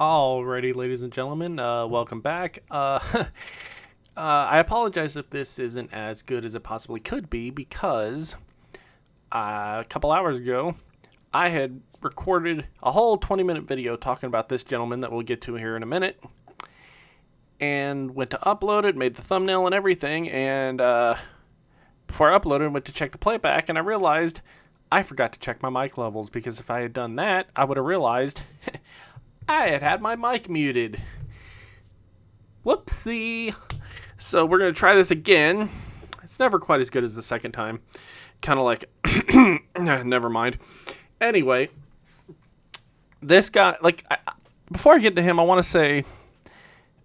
Alrighty, ladies and gentlemen, welcome back. I apologize if this isn't as good as it possibly could be because a couple hours ago I had recorded a whole 20-minute video talking about this gentleman that we'll get to here in a minute, and went to upload it, made the thumbnail and everything, and before I uploaded, I went to check the playback, and I realized I forgot to check my mic levels, because if I had done that, I would have realized I had my mic muted. Whoopsie. So we're going to try this again. It's never quite as good as the second time. Kind of like, never mind. Anyway, this guy, before I get to him, I want to say,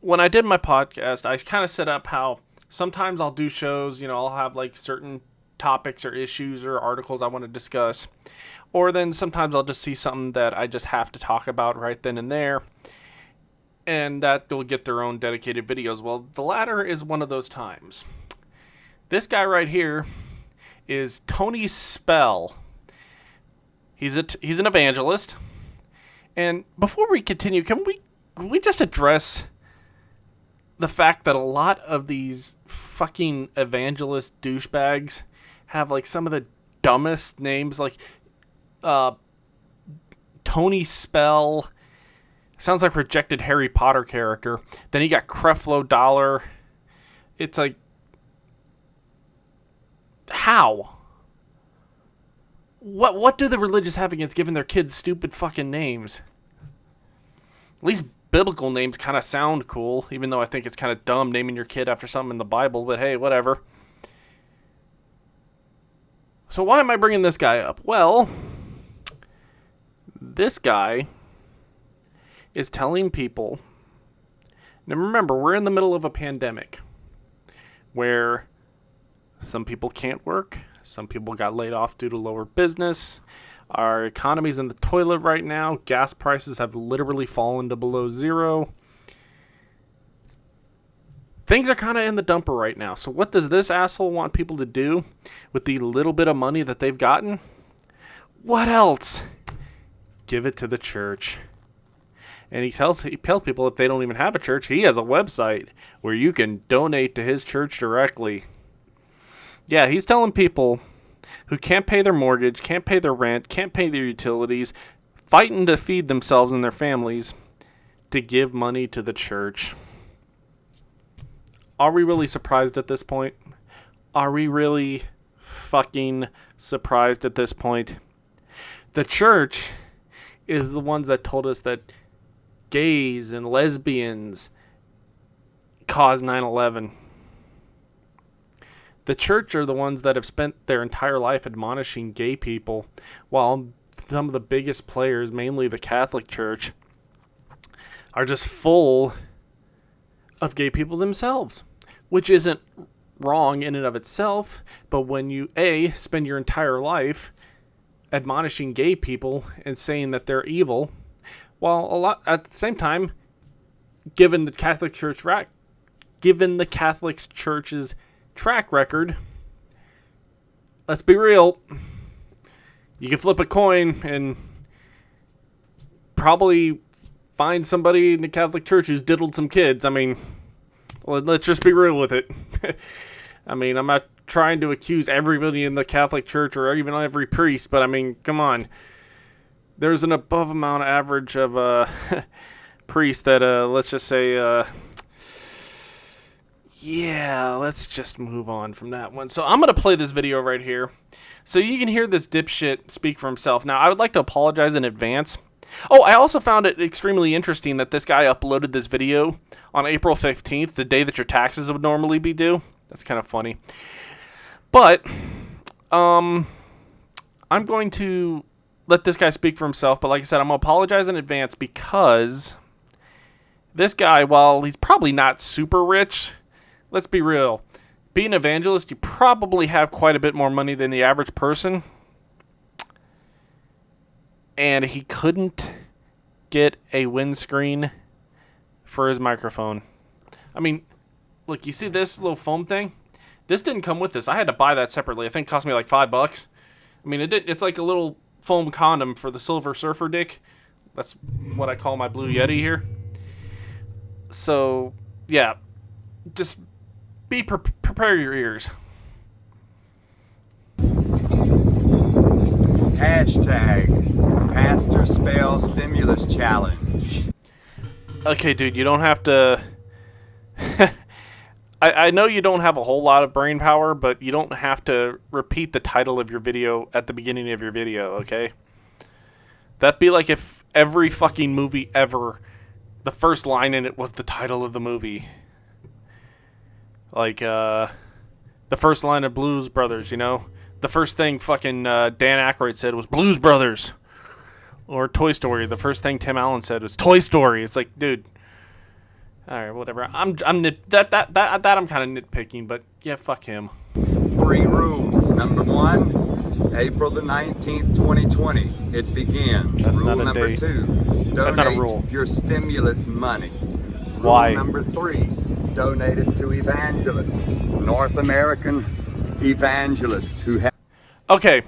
when I did my podcast, I kind of set up how sometimes I'll do shows, I'll have like certain topics or issues or articles I want to discuss. Or then sometimes I'll just see something that I just have to talk about right then and there, and that will get their own dedicated videos. Well, the latter is one of those times. This guy right here is Tony Spell. He's an evangelist. And before we continue, can we just address the fact that a lot of these fucking evangelist douchebags have like some of the dumbest names, like Tony Spell sounds like rejected Harry Potter character. Then you got Creflo Dollar. It's like, how? What do the religious have against giving their kids stupid fucking names? At least biblical names kind of sound cool, even though I think it's kind of dumb naming your kid after something in the Bible, but hey, whatever. So why am I bringing this guy up? Well, this guy is telling people, now remember, we're in the middle of a pandemic where some people can't work, some people got laid off due to lower business, our economy's in the toilet right now, gas prices have literally fallen to below zero. Things are kind of in the dumper right now. So what does this asshole want people to do with the little bit of money that they've gotten? What else? Give it to the church. And he tells people if they don't even have a church, he has a website where you can donate to his church directly. Yeah, he's telling people who can't pay their mortgage, can't pay their rent, can't pay their utilities, fighting to feed themselves and their families, to give money to the church. Are we really surprised at this point? Are we really fucking surprised at this point? The church is the ones that told us that gays and lesbians caused 9/11. The church are the ones that have spent their entire life admonishing gay people, while some of the biggest players, mainly the Catholic Church, are just full of gay people themselves, which isn't wrong in and of itself. But when you spend your entire life admonishing gay people and saying that they're evil, while a lot at the same time, given the Catholic Church's track record, let's be real, you can flip a coin and probably find somebody in the Catholic Church who's diddled some kids. I mean, let's just be real with it. I mean, I'm not trying to accuse everybody in the Catholic Church or even every priest, but I mean, come on. There's an above amount average of priests that, let's just say, yeah, let's just move on from that one. So I'm going to play this video right here so you can hear this dipshit speak for himself. Now, I would like to apologize in advance. Oh, I also found it extremely interesting that this guy uploaded this video on April 15th, the day that your taxes would normally be due. That's kind of funny. But I'm going to let this guy speak for himself. But like I said, I'm going to apologize in advance because this guy, while he's probably not super rich, let's be real, being an evangelist, you probably have quite a bit more money than the average person. And he couldn't get a windscreen for his microphone. I mean, look, you see this little foam thing? This didn't come with this. I had to buy that separately. I think it cost me like $5. I mean, it's like a little foam condom for the Silver Surfer dick. That's what I call my Blue Yeti here. So, yeah. Just prepare your ears. Hashtag Pastor Spell Stimulus Challenge. Okay, dude, you don't have to... I know you don't have a whole lot of brain power, but you don't have to repeat the title of your video at the beginning of your video, okay? That'd be like if every fucking movie ever, the first line in it was the title of the movie. Like, the first line of Blues Brothers, you know? The first thing fucking Dan Aykroyd said was Blues Brothers. Or Toy Story. The first thing Tim Allen said was Toy Story. It's like, dude... Alright, whatever. I'm kind of nitpicking, but yeah, fuck him. 3 rules. Number 1, April the 19th, 2020. It begins. That's Rule not a number date. 2, That's not a donate rule. your stimulus money. Why? Rule number 3, donate it to evangelists. North American evangelists who have... Okay,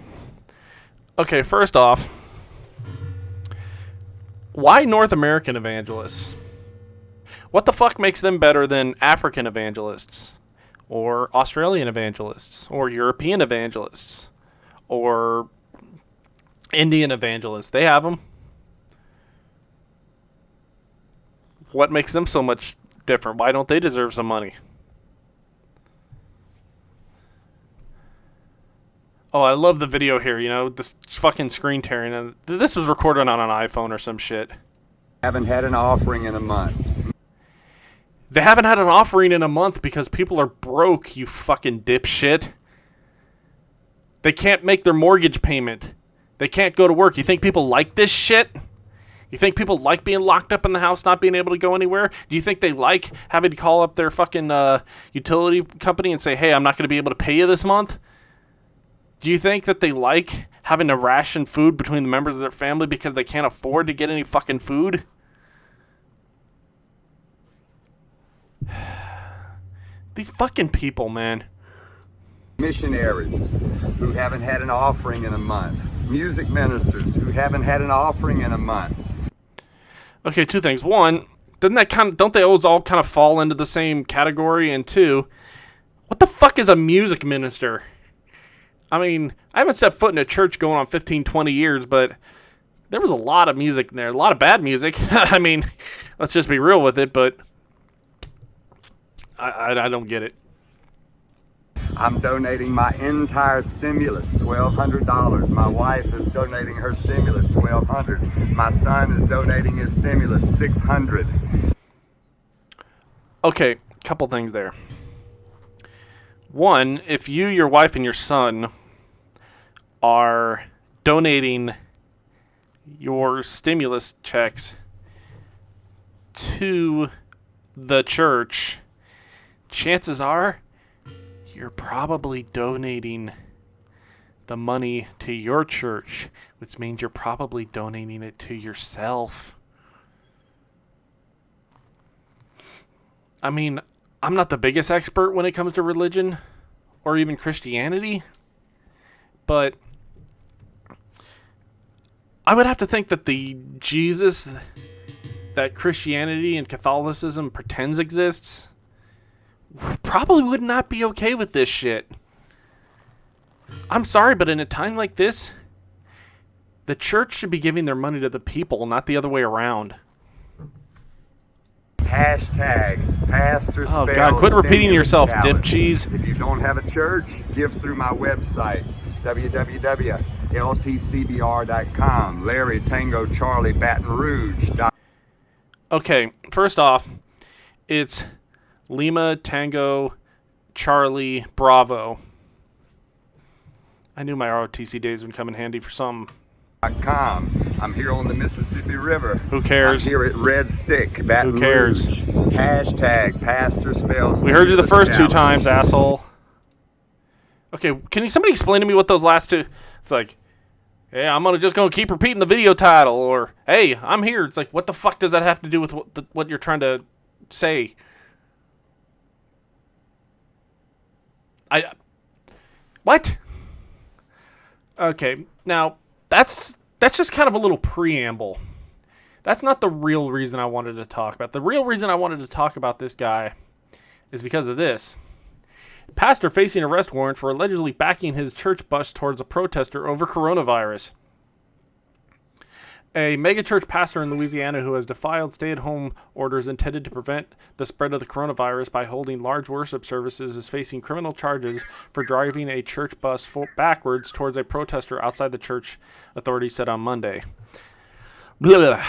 first off, why North American evangelists? What the fuck makes them better than African evangelists? Or Australian evangelists? Or European evangelists? Or Indian evangelists? They have them. What makes them so much different? Why don't they deserve some money? Oh, I love the video here, you know, this fucking screen tearing. And this was recorded on an iPhone or some shit. Haven't had an offering in a month. They haven't had an offering in a month because people are broke, you fucking dipshit. They can't make their mortgage payment. They can't go to work. You think people like this shit? You think people like being locked up in the house, not being able to go anywhere? Do you think they like having to call up their fucking utility company and say, hey, I'm not going to be able to pay you this month? Do you think that they like having to ration food between the members of their family because they can't afford to get any fucking food? These fucking people, man. Missionaries who haven't had an offering in a month. Music ministers who haven't had an offering in a month. Okay, 2 things. 1, don't they always all kind of fall into the same category? And 2, what the fuck is a music minister? I mean, I haven't set foot in a church going on 15, 20 years, but there was a lot of music in there. A lot of bad music. I mean, let's just be real with it, but I don't get it. I'm donating my entire stimulus, $1,200. My wife is donating her stimulus, $1,200. My son is donating his stimulus, $600. Okay, couple things there. 1, if you, your wife, and your son are donating your stimulus checks to the church, chances are you're probably donating the money to your church, which means you're probably donating it to yourself. I mean, I'm not the biggest expert when it comes to religion or even Christianity, but I would have to think that the Jesus that Christianity and Catholicism pretends exists probably would not be okay with this shit. I'm sorry, but in a time like this, the church should be giving their money to the people, not the other way around. Hashtag Pastor Spell. Oh God, quit repeating yourself, Challenge. dip cheese. If you don't have a church, give through my website, www.ltcbr.com. Larry Tango Charlie Baton Rouge. Okay, first off, it's Lima Tango Charlie Bravo. I knew my ROTC days would come in handy for some. I'm here on the Mississippi River. Who cares? I'm here at Red Stick, Baton Who cares? Rouge. Hashtag Pastor Spell. We heard you the first 2 Challenge. times, asshole. Okay, can somebody explain to me what those last 2... It's like, hey, I'm just gonna keep repeating the video title, or hey, I'm here. It's like, what the fuck does that have to do with what you're trying to say? What? Okay, now that's just kind of a little preamble. That's not the real reason I wanted to talk about. The real reason I wanted to talk about this guy is because of this. Pastor facing arrest warrant for allegedly backing his church bus towards a protester over coronavirus. A megachurch pastor in Louisiana who has defied stay-at-home orders intended to prevent the spread of the coronavirus by holding large worship services is facing criminal charges for driving a church bus backwards towards a protester outside the church, authorities said on Monday. Blah.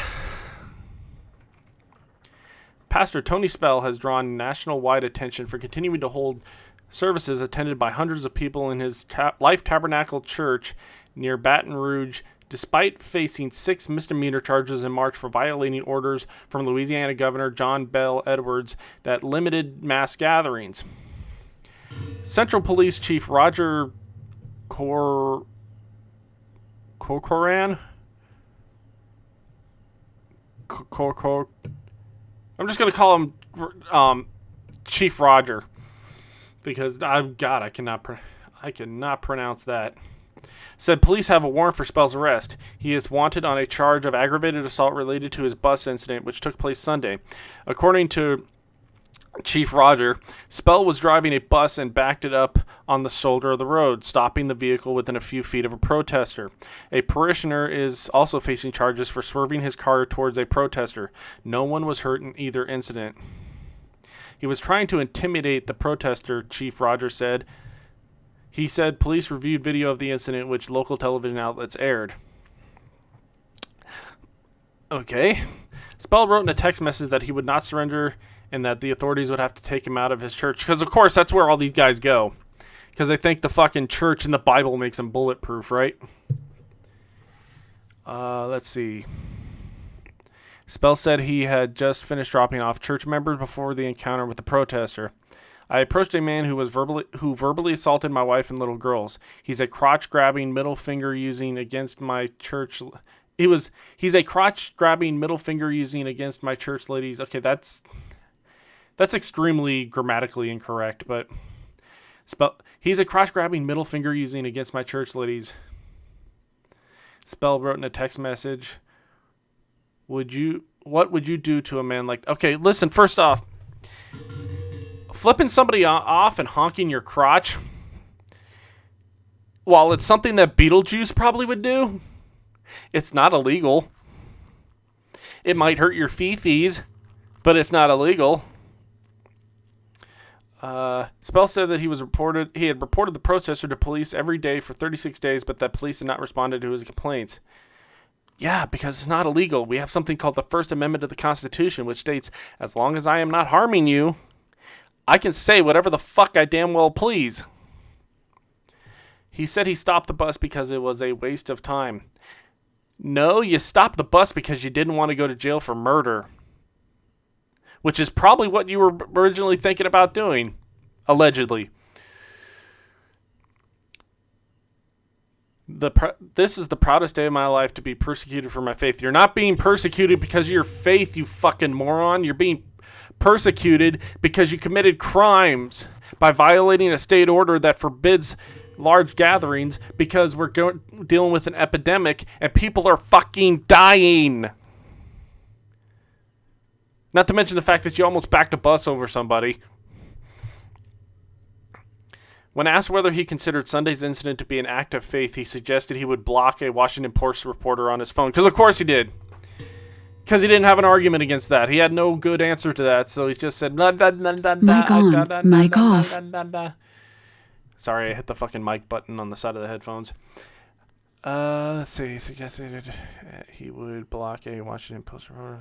Pastor Tony Spell has drawn national-wide attention for continuing to hold services attended by hundreds of people in his Life Tabernacle Church near Baton Rouge, despite facing 6 misdemeanor charges in March for violating orders from Louisiana Governor John Bel Edwards that limited mass gatherings. Central Police Chief Roger Corcoran? I'm just going to call him Chief Roger because I cannot pronounce that. Said police have a warrant for Spell's arrest. He is wanted on a charge of aggravated assault related to his bus incident, which took place Sunday. According to Chief Roger, Spell was driving a bus and backed it up on the shoulder of the road, stopping the vehicle within a few feet of a protester. A parishioner is also facing charges for swerving his car towards a protester. No one was hurt in either incident. He was trying to intimidate the protester, Chief Roger said. He said police reviewed video of the incident, which local television outlets aired. Okay. Spell wrote in a text message that he would not surrender and that the authorities would have to take him out of his church. Because, of course, that's where all these guys go. Because they think the fucking church and the Bible makes them bulletproof, right? Let's see. Spell said he had just finished dropping off church members before the encounter with the protester. I approached a man who verbally assaulted my wife and little girls. He's a crotch-grabbing, middle-finger-using against my church... He's a crotch-grabbing, middle-finger-using against my church ladies. Okay, that's extremely grammatically incorrect, but... He's a crotch-grabbing, middle-finger-using against my church ladies. Spell wrote in a text message, what would you do to a man like... Okay, listen, first off... Flipping somebody off and honking your crotch, while it's something that Beetlejuice probably would do, it's not illegal. It might hurt your fee-fees, but it's not illegal. Spell said that he had reported the protester to police every day for 36 days, but that police had not responded to his complaints. Yeah, because it's not illegal. We have something called the First Amendment of the Constitution, which states, as long as I am not harming you, I can say whatever the fuck I damn well please. He said he stopped the bus because it was a waste of time. No, you stopped the bus because you didn't want to go to jail for murder. Which is probably what you were originally thinking about doing. Allegedly. This is the proudest day of my life to be persecuted for my faith. You're not being persecuted because of your faith, you fucking moron. You're being persecuted because you committed crimes by violating a state order that forbids large gatherings because we're dealing with an epidemic and people are fucking dying. Not to mention the fact that you almost backed a bus over somebody. When asked whether he considered Sunday's incident to be an act of faith, he suggested he would block a Washington Post reporter on his phone. Because of course he did. Because he didn't have an argument against that. He had no good answer to that, so he just said... Mic on, mic off. Sorry, I hit the fucking mic button on the side of the headphones. Let's see. He suggested he would block a Washington Post reporter.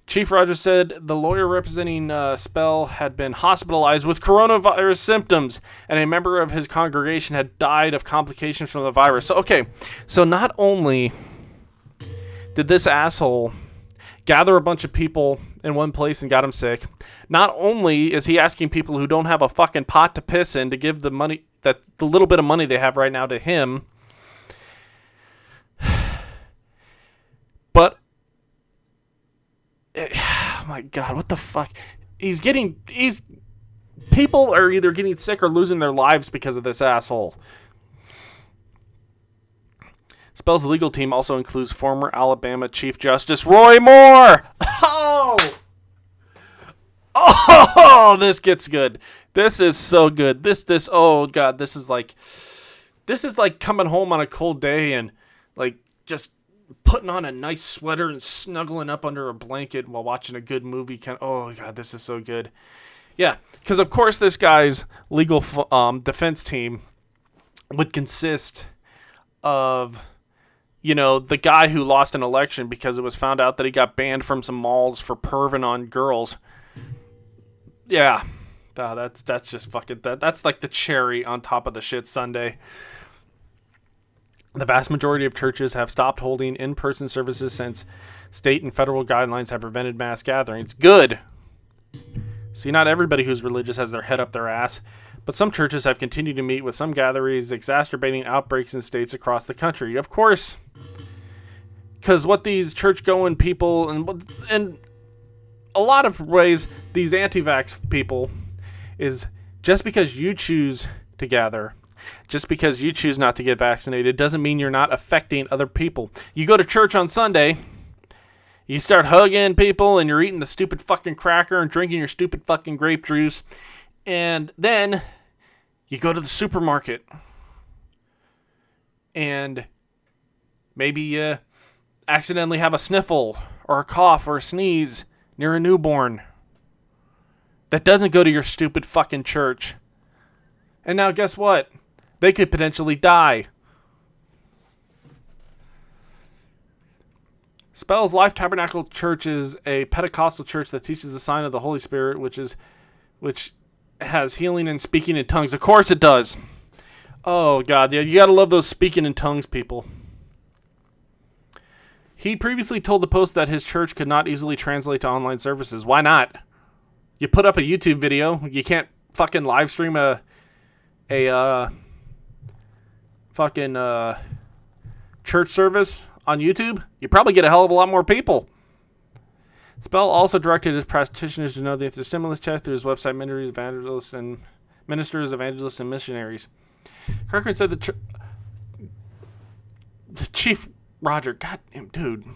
Chief Rogers said the lawyer representing Spell had been hospitalized with coronavirus symptoms, and a member of his congregation had died of complications from the virus. So not only did this asshole gather a bunch of people in one place and got them sick, not only is he asking people who don't have a fucking pot to piss in to give the money, the little bit of money they have right now, to him, but oh my god, what the fuck? People are either getting sick or losing their lives because of this asshole. Spell's legal team also includes former Alabama Chief Justice Roy Moore. Oh, this gets good. This is so good. Oh God, this is like coming home on a cold day and like just putting on a nice sweater and snuggling up under a blanket while watching a good movie. Oh God, this is so good. Yeah, because of course this guy's legal defense team would consist of, the guy who lost an election because it was found out that he got banned from some malls for perving on girls. Yeah, that's just fucking that's like the cherry on top of the shit sundae. The vast majority of churches have stopped holding in-person services since state and federal guidelines have prevented mass gatherings. Good. See, not everybody who's religious has their head up their ass, but some churches have continued to meet with some gatherings exacerbating outbreaks in states across the country. Of course, because what these church-going people and a lot of ways these anti-vax people is just because you choose to gather, just because you choose not to get vaccinated doesn't mean you're not affecting other people. You go to church on Sunday, you start hugging people and you're eating the stupid fucking cracker and drinking your stupid fucking grape juice, and then you go to the supermarket and maybe you accidentally have a sniffle or a cough or a sneeze near a newborn that doesn't go to your stupid fucking church. And now guess what? They could potentially die. Spell's Life Tabernacle Church is a Pentecostal church that teaches the sign of the Holy Spirit, which has healing and speaking in tongues. Of course it does. Oh God, yeah, you gotta love those speaking in tongues people. He previously told the Post that his church could not easily translate to online services. Why not? You put up a YouTube video. You can't fucking live stream a church service on YouTube. You probably get a hell of a lot more people. Spell also directed his practitioners to know that if there's stimulus checks through his website, ministers, evangelists, and missionaries. Kirkland said the Chief Roger, goddamn dude,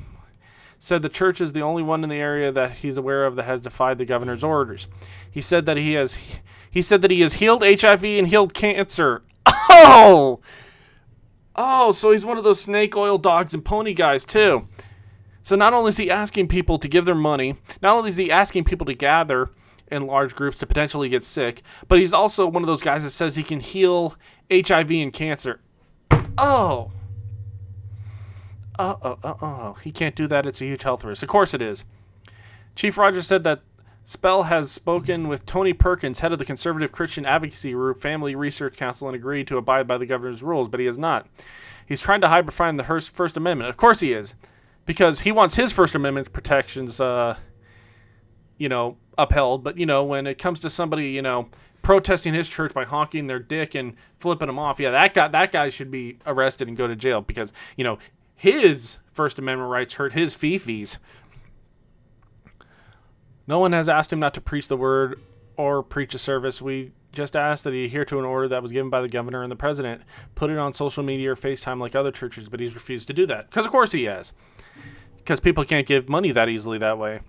said the church is the only one in the area that he's aware of that has defied the governor's orders. He said that he has healed HIV and healed cancer. Oh, so he's one of those snake oil dogs and pony guys too. So not only is he asking people to give their money, not only is he asking people to gather in large groups to potentially get sick, but he's also one of those guys that says he can heal HIV and cancer. Oh. He can't do that. It's a huge health risk. Of course it is. Chief Rogers said that Spell has spoken with Tony Perkins, head of the conservative Christian advocacy group Family Research Council, and agreed to abide by the governor's rules, but he has not. He's trying to hide behind the First Amendment. Of course he is. Because he wants his First Amendment protections, upheld. But, when it comes to somebody, protesting his church by honking their dick and flipping them off, yeah, that guy should be arrested and go to jail because, his First Amendment rights hurt his fifis. No one has asked him not to preach the word or preach a service. We just asked that he adhere to an order that was given by the governor and the president, put it on social media or FaceTime like other churches, but he's refused to do that. Because of course he has. Because people can't give money that easily that way.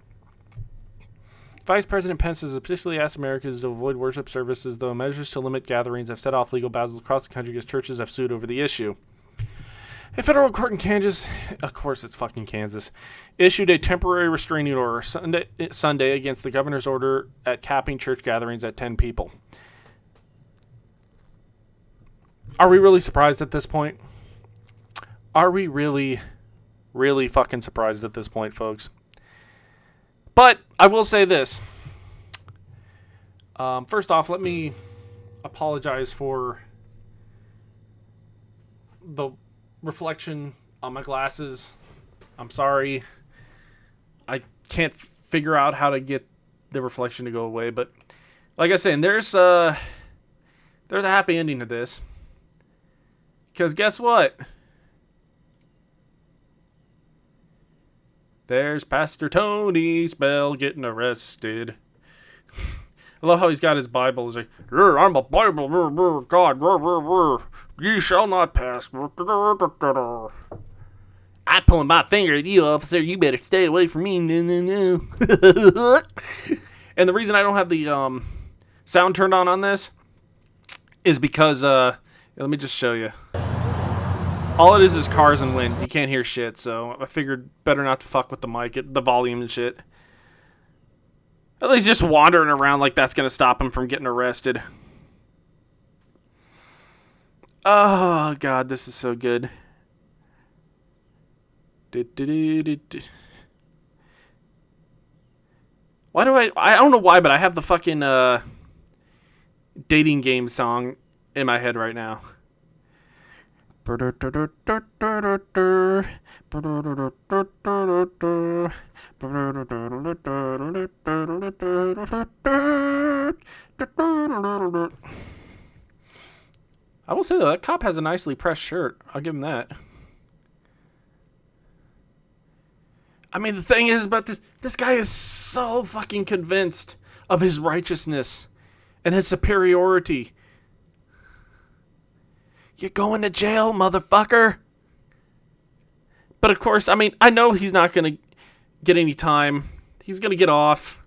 Vice President Pence has officially asked Americans to avoid worship services, though measures to limit gatherings have set off legal battles across the country because churches have sued over the issue. A federal court in Kansas, of course it's fucking Kansas, issued a temporary restraining order Sunday against the governor's order at capping church gatherings at 10 people. Are we really surprised at this point? Are we really fucking surprised at this point, folks? But I will say this. First off, let me apologize for the reflection on my glasses. I'm sorry. I can't figure out how to get the reflection to go away, but like I said, there's a happy ending to this. Because guess what? There's Pastor Tony Spell getting arrested. I love how he's got his Bible. He's like, I'm a Bible, God, You shall not pass. I'm pulling my finger at you, officer. You better stay away from me. No, no, no. And the reason I don't have the sound turned on this is because, let me just show you. All it is cars and wind. You can't hear shit, so I figured better not to fuck with the mic, the volume and shit. At least just wandering around like that's going to stop him from getting arrested. Oh, God, this is so good. Why do I don't know why, but I have the fucking dating game song in my head right now. I will say though, that cop has a nicely pressed shirt. I'll give him that. I mean, the thing is about this guy is so fucking convinced of his righteousness and his superiority. You're going to jail, motherfucker. But of course, I mean, I know he's not going to get any time. He's going to get off.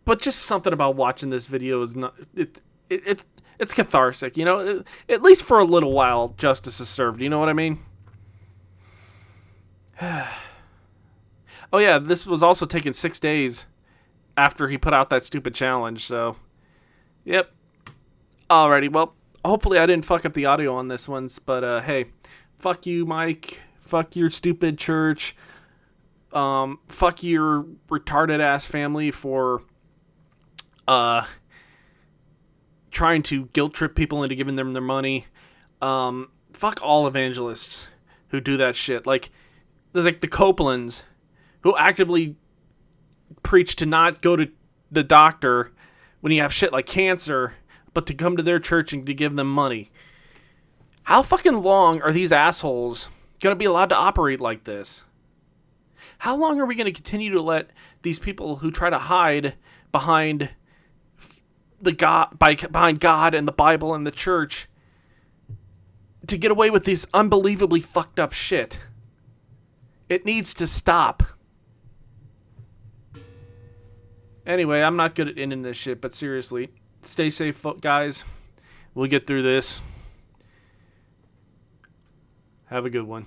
But just something about watching this video is not... It's cathartic, you know? At least for a little while, justice is served. You know what I mean? Oh yeah, this was also taken 6 days after he put out that stupid challenge, so... Yep. Alrighty, well... Hopefully I didn't fuck up the audio on this one, but hey, fuck you, Mike. Fuck your stupid church. Fuck your retarded ass family for trying to guilt trip people into giving them their money. Fuck all evangelists who do that shit. Like the Copelands who actively preach to not go to the doctor when you have shit like cancer, but to come to their church and to give them money. How fucking long are these assholes going to be allowed to operate like this? How long are we going to continue to let these people who try to hide behind behind God and the Bible and the church to get away with this unbelievably fucked up shit? It needs to stop. Anyway, I'm not good at ending this shit, but seriously, stay safe, guys. We'll get through this. Have a good one.